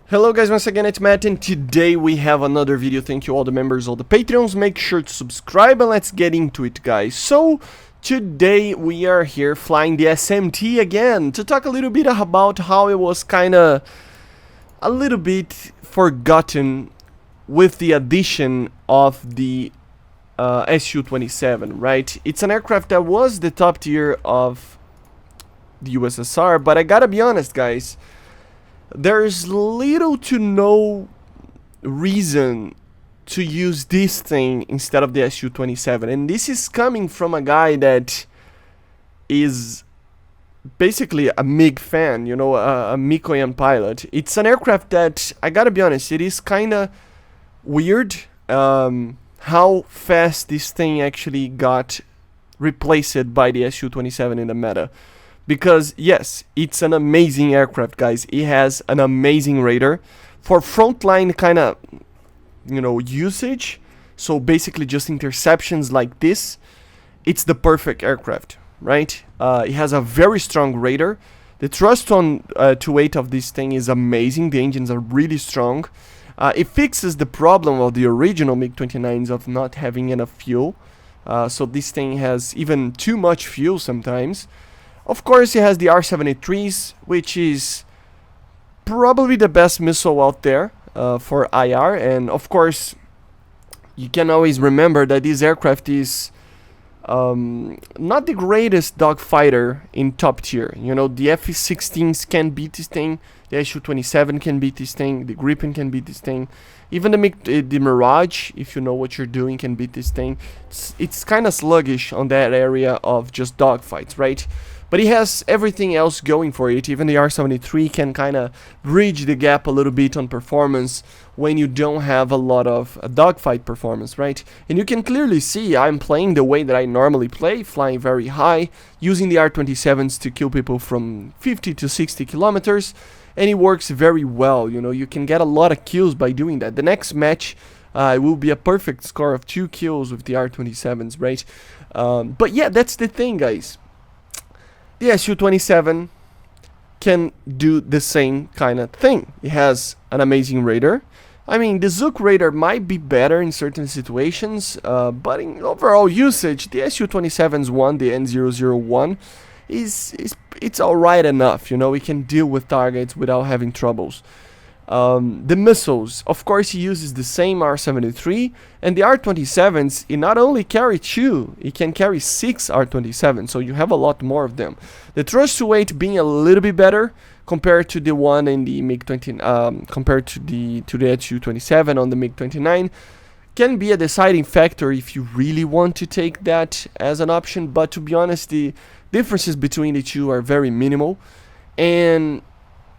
Hello guys, once again it's Matt, and today we have another video. Thank you all the members, all the Patreons. Make sure to subscribe and let's get into it, guys. So today we are here flying the SMT again to talk a little bit about how it was kinda a little bit forgotten with the addition of the Su-27, right? It's an aircraft that was the top tier of the USSR, but I gotta be honest, guys, there's little to no reason to use this thing instead of the Su-27, and this is coming from a guy that is basically a MiG fan, you know, a Mikoyan pilot. It's an aircraft that, I gotta be honest, it is kinda weird how fast this thing actually got replaced by the Su-27 in the meta. Because yes, it's an amazing aircraft, guys. It has an amazing radar for frontline kind of, you know, usage. So basically just interceptions like this, it's the perfect aircraft, right? It has a very strong radar. The thrust on to weight of this thing is amazing. The engines are really strong. It fixes the problem of the original MiG-29s of not having enough fuel. So this thing has even too much fuel sometimes. Of course, it has the R-73s, which is probably the best missile out there for IR. And of course, you can always remember that this aircraft is not the greatest dogfighter in top tier. You know, the F-16s can beat this thing, the Su-27 can beat this thing, the Gripen can beat this thing, even the MatAWG, if you know what you're doing, can beat this thing. It's kind of sluggish on that area of just dogfights, right? But it has everything else going for it. Even the R-73 can kind of bridge the gap a little bit on performance when you don't have a lot of dogfight performance, right? And you can clearly see I'm playing the way that I normally play, flying very high, using the R-27s to kill people from 50 to 60 kilometers, and it works very well. You know, you can get a lot of kills by doing that. The next match it will be a perfect score of 2 kills with the R-27s, right? But yeah, that's the thing, guys. The Su-27 can do the same kind of thing. It has an amazing radar. I mean, the Zook radar might be better in certain situations, but in overall usage, the Su-27's one, the N001, it's alright enough. You know, it can deal with targets without having troubles. The missiles, of course, he uses the same R-73, and the R-27s, it not only carry 2, it can carry 6 R-27s, so you have a lot more of them. The thrust to weight being a little bit better compared to the one in the MiG-29, compared to the Su-27 on the MiG-29, can be a deciding factor if you really want to take that as an option, but to be honest, the differences between the two are very minimal, and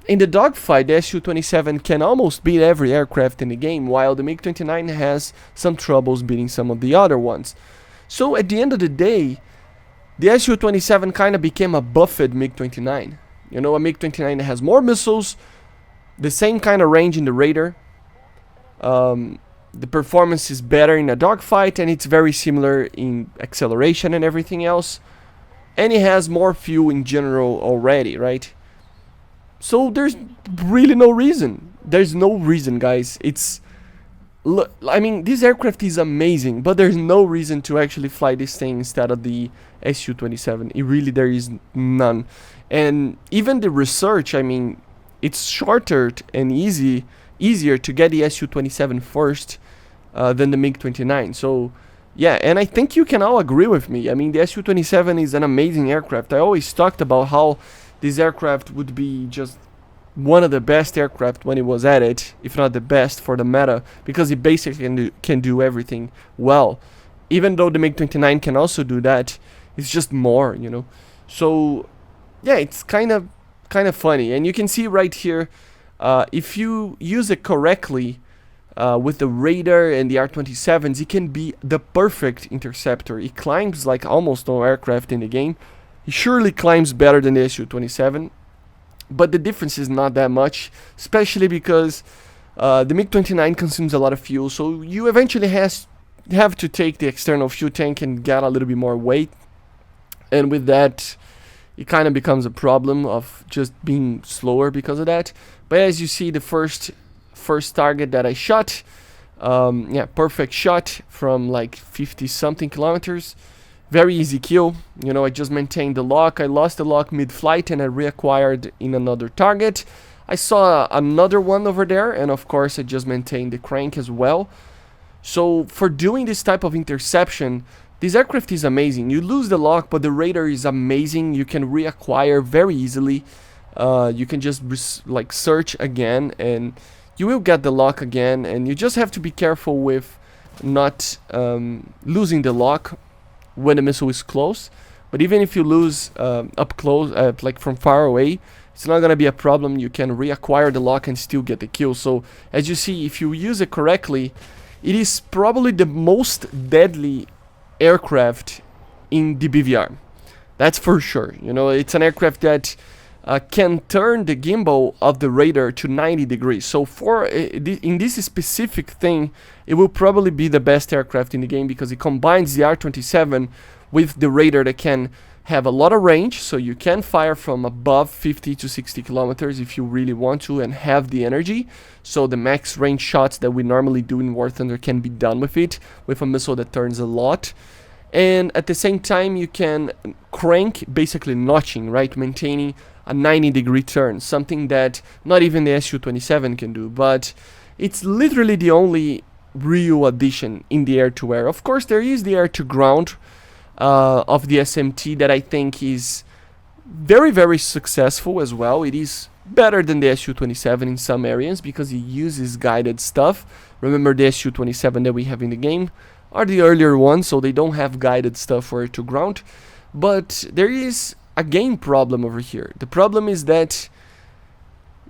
in the dogfight, the Su-27 can almost beat every aircraft in the game, while the MiG-29 has some troubles beating some of the other ones. So at the end of the day, the Su-27 kind of became a buffed MiG-29. You know, a MiG-29 has more missiles, the same kind of range in the radar, the performance is better in a dogfight, and it's very similar in acceleration and everything else, and it has more fuel in general already, right? So there's really no reason. There's no reason, guys. I mean, this aircraft is amazing, but there's no reason to actually fly this thing instead of the Su-27. There is none. And even the research, I mean, it's shorter and easier to get the Su-27 first than the MiG-29. So yeah, and I think you can all agree with me. I mean, the Su-27 is an amazing aircraft. I always talked about how this aircraft would be just one of the best aircraft when it was added, if not the best for the meta, because it basically can do everything well. Even though the MiG-29 can also do that, it's just more, you know. So yeah, it's kind of funny, and you can see right here, if you use it correctly with the radar and the R-27s, it can be the perfect interceptor. It climbs like almost no aircraft in the game. He surely climbs better than the Su-27, but the difference is not that much, especially because the MiG-29 consumes a lot of fuel, so you eventually have to take the external fuel tank and get a little bit more weight, and with that, it kind of becomes a problem of just being slower because of that. But as you see, the first target that I shot, yeah, perfect shot from like 50 something kilometers. Very easy kill. You know, I just maintained the lock. I lost the lock mid-flight and I reacquired in another target. I saw another one over there, and of course I just maintained the crank as well. So for doing this type of interception, this aircraft is amazing. You lose the lock, but the radar is amazing. You can reacquire very easily. You can just like search again and you will get the lock again, and you just have to be careful with not losing the lock when the missile is close. But even if you lose up close, like from far away, it's not gonna be a problem. You can reacquire the lock and still get the kill. So as you see, if you use it correctly, it is probably the most deadly aircraft in the BVR. That's for sure. You know, it's an aircraft that can turn the gimbal of the radar to 90 degrees. So for in this specific thing, it will probably be the best aircraft in the game because it combines the R-27 with the radar that can have a lot of range, so you can fire from above 50 to 60 kilometers if you really want to and have the energy. So the max range shots that we normally do in War Thunder can be done with it, with a missile that turns a lot. And at the same time, you can crank, basically notching, right, maintaining a 90-degree turn, something that not even the Su-27 can do, but it's literally the only real addition in the air-to-air. Of course, there is the air-to-ground of the SMT that I think is very, very successful as well. It is better than the Su-27 in some areas because it uses guided stuff. Remember, the Su-27 that we have in the game are the earlier ones, so they don't have guided stuff for air to ground. But there is a game problem over here. The problem is that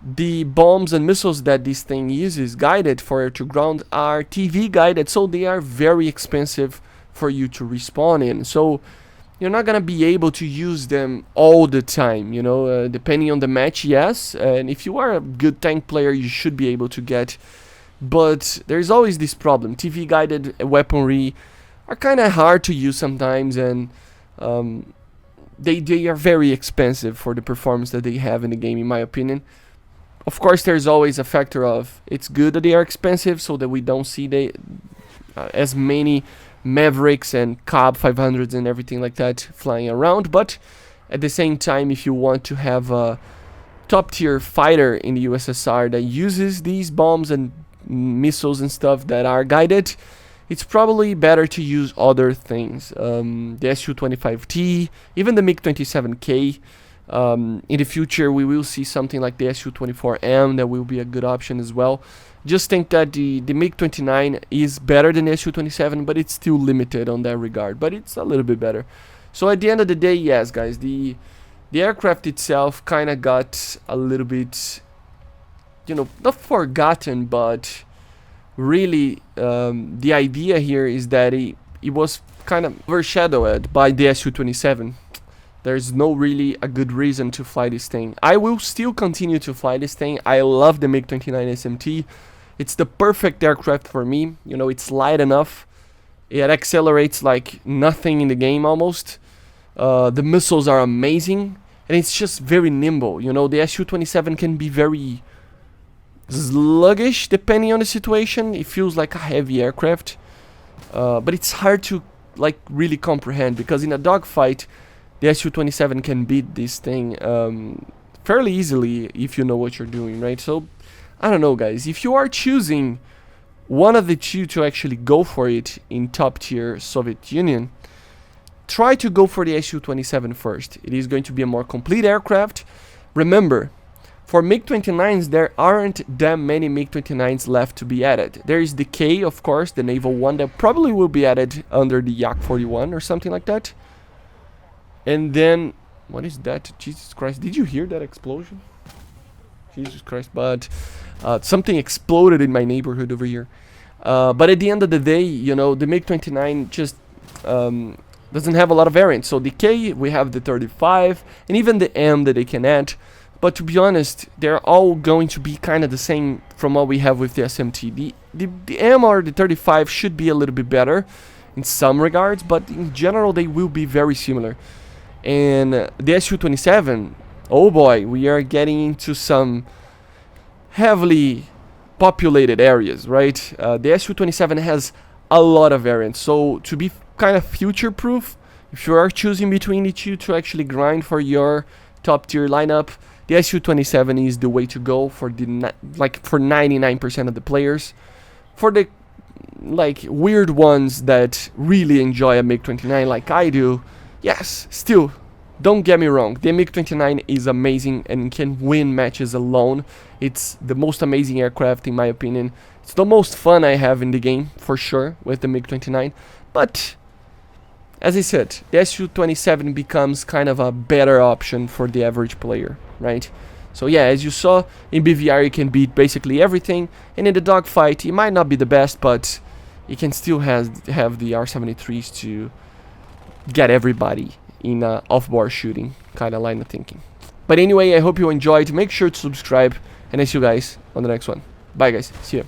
the bombs and missiles that this thing uses guided for air to ground are TV guided, so they are very expensive for you to respawn in. So you're not gonna be able to use them all the time, you know, depending on the match, yes. And if you are a good tank player, you should be able to get. But there's always this problem. TV guided weaponry are kind of hard to use sometimes, and they are very expensive for the performance that they have in the game, in my opinion. Of course, there's always a factor of it's good that they are expensive, so that we don't see as many Mavericks and Cobb 500s and everything like that flying around. But at the same time, if you want to have a top tier fighter in the USSR that uses these bombs and missiles and stuff that are guided, it's probably better to use other things. The Su-25T, even the MiG-27K. In the future, we will see something like the Su-24M that will be a good option as well. Just think that the MiG-29 is better than the Su-27, but it's still limited on that regard. But it's a little bit better. So at the end of the day, yes, guys, the aircraft itself kind of got a little bit, you know, not forgotten, but really the idea here is that it was kind of overshadowed by the Su-27. There's no really a good reason to fly this thing. I will still continue to fly this thing. I love the MiG-29 SMT. It's the perfect aircraft for me. You know, it's light enough. It accelerates like nothing in the game almost. The missiles are amazing. And it's just very nimble. You know, the Su-27 can be very sluggish depending on the situation. It feels like a heavy aircraft. But it's hard to like really comprehend, because in a dogfight, the Su-27 can beat this thing fairly easily if you know what you're doing, right? So, I don't know, guys. If you are choosing one of the two to actually go for it in top tier Soviet Union, try to go for the Su-27 first. It is going to be a more complete aircraft. Remember, for MiG-29s, there aren't that many MiG-29s left to be added. There is the K, of course, the naval one that probably will be added under the Yak-41 or something like that. And then, what is that? Jesus Christ, did you hear that explosion? Jesus Christ, but something exploded in my neighborhood over here. But at the end of the day, you know, the MiG-29 just doesn't have a lot of variants. So the K, we have the 35, and even the M that they can add. But to be honest, they're all going to be kind of the same from what we have with the SMT. The M or the 35 should be a little bit better in some regards, but in general they will be very similar. And the Su-27, oh boy, we are getting into some heavily populated areas, right? The Su-27 has a lot of variants, so to be kind of future-proof, if you are choosing between the two to actually grind for your top-tier lineup, the Su-27 is the way to go for the for 99% of the players. For the like weird ones that really enjoy a MiG-29 like I do, yes, still, don't get me wrong, the MiG-29 is amazing and can win matches alone. It's the most amazing aircraft in my opinion. It's the most fun I have in the game, for sure, with the MiG-29. But, as I said, the Su-27 becomes kind of a better option for the average player, right? So yeah, as you saw, in BVR you can beat basically everything, and in the dogfight it might not be the best, but you can still have the R-73s to get everybody in off-board shooting kind of line of thinking. But anyway, I hope you enjoyed. Make sure to subscribe, and I see you guys on the next one. Bye guys, see ya.